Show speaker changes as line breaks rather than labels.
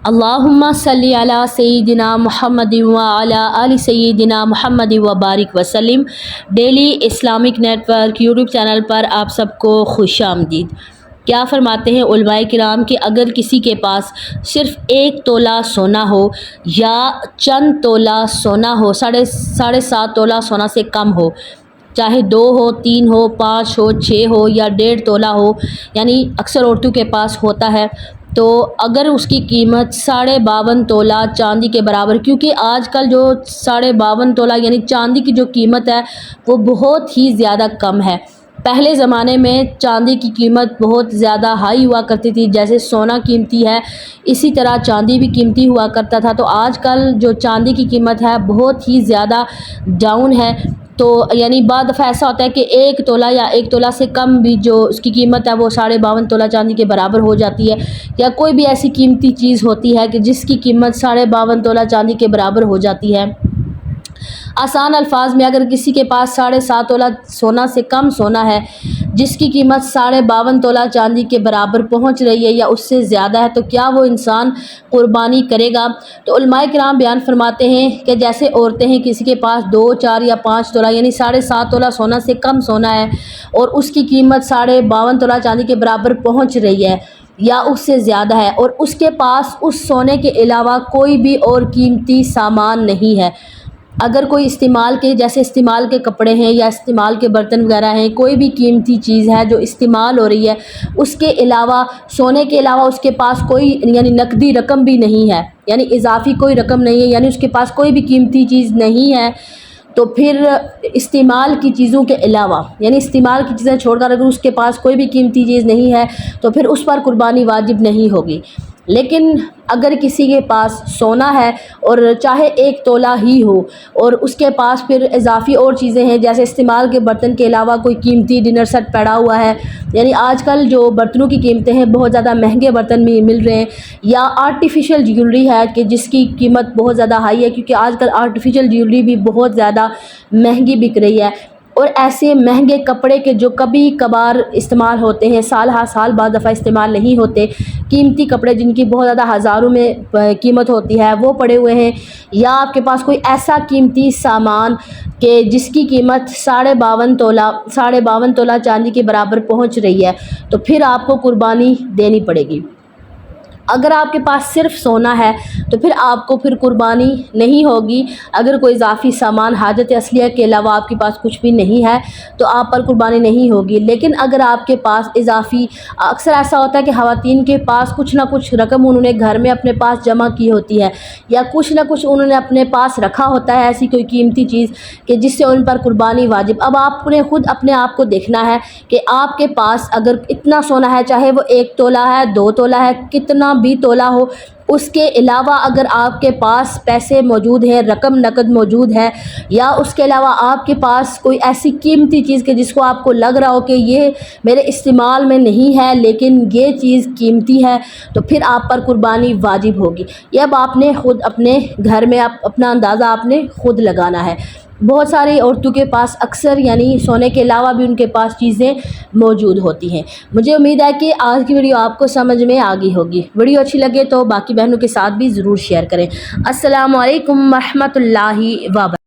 اللہم صلی علی سیدنا محمد وعلی آل سیدنا محمد وبارک وسلم۔ Daily Islamic Network YouTube channel پر آپ سب کو خوش آمدید۔ کیا فرماتے ہیں علماء کرام کہ اگر کسی کے پاس صرف 1 تولہ سونا ہو یا چند تولہ سونا ہو، 7.5 تولہ سونا سے کم ہو، چاہے 2 ہو، 3 ہو، 5 ہو، 6 ہو یا 1.5 تولہ ہو، یعنی اکثر عورتوں کے پاس ہوتا ہے، تو اگر اس کی قیمت 52.5 تولہ چاندی کے برابر، کیونکہ آج کل جو 52.5 تولہ یعنی چاندی کی جو قیمت ہے وہ بہت ہی زیادہ کم ہے۔ پہلے زمانے میں چاندی کی قیمت بہت زیادہ ہائی ہوا کرتی تھی، جیسے سونا قیمتی ہے اسی طرح چاندی بھی قیمتی ہوا کرتا تھا، تو آج کل جو چاندی کی قیمت ہے بہت ہی زیادہ ڈاؤن ہے۔ تو یعنی بعض دفعہ ایسا ہوتا ہے کہ 1 تولہ یا 1 تولہ سے کم بھی جو اس کی قیمت ہے وہ 52.5 تولہ چاندی کے برابر ہو جاتی ہے، یا کوئی بھی ایسی قیمتی چیز ہوتی ہے کہ جس کی قیمت 52.5 تولہ چاندی کے برابر ہو جاتی ہے۔ آسان الفاظ میں اگر کسی کے پاس 7.5 تولہ سونا سے کم سونا ہے جس کی قیمت 52.5 تولہ چاندی کے برابر پہنچ رہی ہے یا اس سے زیادہ ہے، تو کیا وہ انسان قربانی کرے گا؟ تو علماء کرام بیان فرماتے ہیں کہ جیسے عورتیں ہیں، کسی کے پاس 2، 4 یا 5 تولہ یعنی 7.5 تولہ سونا سے کم سونا ہے اور اس کی قیمت 52.5 تولہ چاندی کے برابر پہنچ رہی ہے یا اس سے زیادہ ہے، اور اس کے پاس اس سونے کے علاوہ کوئی بھی اور قیمتی سامان نہیں ہے، اگر کوئی استعمال کے کپڑے ہیں یا استعمال کے برتن وغیرہ ہیں، کوئی بھی قیمتی چیز ہے جو استعمال ہو رہی ہے، اس کے علاوہ سونے کے علاوہ اس کے پاس کوئی یعنی نقدی رقم بھی نہیں ہے، یعنی اضافی کوئی رقم نہیں ہے، یعنی اس کے پاس کوئی بھی قیمتی چیز نہیں ہے، تو پھر استعمال کی چیزوں کے علاوہ یعنی استعمال کی چیزیں چھوڑ کر اگر اس کے پاس کوئی بھی قیمتی چیز نہیں ہے تو پھر اس پر قربانی واجب نہیں ہوگی۔ لیکن اگر کسی کے پاس سونا ہے اور چاہے 1 تولہ ہی ہو اور اس کے پاس پھر اضافی اور چیزیں ہیں، جیسے استعمال کے برتن کے علاوہ کوئی قیمتی ڈنر سیٹ پڑا ہوا ہے، یعنی آج کل جو برتنوں کی قیمتیں ہیں بہت زیادہ مہنگے برتن بھی مل رہے ہیں، یا آرٹیفیشل جیولری ہے کہ جس کی قیمت بہت زیادہ ہائی ہے، کیونکہ آج کل آرٹیفیشل جیولری بھی بہت زیادہ مہنگی بک رہی ہے، اور ایسے مہنگے کپڑے کے جو کبھی کبھار استعمال ہوتے ہیں، سال ہر سال بعض دفعہ استعمال نہیں ہوتے، قیمتی کپڑے جن کی بہت زیادہ ہزاروں میں قیمت ہوتی ہے وہ پڑے ہوئے ہیں، یا آپ کے پاس کوئی ایسا قیمتی سامان کہ جس کی قیمت 52.5 تولہ چاندی کے برابر پہنچ رہی ہے، تو پھر آپ کو قربانی دینی پڑے گی۔ اگر آپ کے پاس صرف سونا ہے تو پھر آپ کو پھر قربانی نہیں ہوگی، اگر کوئی اضافی سامان حاجت اصلیہ کے علاوہ آپ کے پاس کچھ بھی نہیں ہے تو آپ پر قربانی نہیں ہوگی۔ لیکن اگر آپ کے پاس اضافی، اکثر ایسا ہوتا ہے کہ خواتین کے پاس کچھ نہ کچھ رقم انہوں نے گھر میں اپنے پاس جمع کی ہوتی ہے، یا کچھ نہ کچھ انہوں نے اپنے پاس رکھا ہوتا ہے ایسی کوئی قیمتی چیز کہ جس سے ان پر قربانی واجب۔ اب آپ نے خود اپنے آپ کو دیکھنا ہے کہ آپ کے پاس اگر اتنا سونا ہے، چاہے وہ 1 تولہ ہے، 2 تولہ ہے، کتنا بھی تولہ ہو، اس کے علاوہ اگر آپ کے پاس پیسے موجود ہیں، رقم نقد موجود ہے، یا اس کے علاوہ آپ کے پاس کوئی ایسی قیمتی چیز کہ جس کو آپ کو لگ رہا ہو کہ یہ میرے استعمال میں نہیں ہے لیکن یہ چیز قیمتی ہے، تو پھر آپ پر قربانی واجب ہوگی۔ یہ اب آپ نے خود اپنے گھر میں اپنا اندازہ آپ نے خود لگانا ہے۔ بہت ساری عورتوں کے پاس اکثر یعنی سونے کے علاوہ بھی ان کے پاس چیزیں موجود ہوتی ہیں۔ مجھے امید ہے کہ آج کی ویڈیو آپ کو سمجھ میں آ گئی ہوگی۔ ویڈیو اچھی لگے تو باقی بہنوں کے ساتھ بھی ضرور شیئر کریں۔ السلام علیکم ورحمۃ اللہ وبرکاتہ۔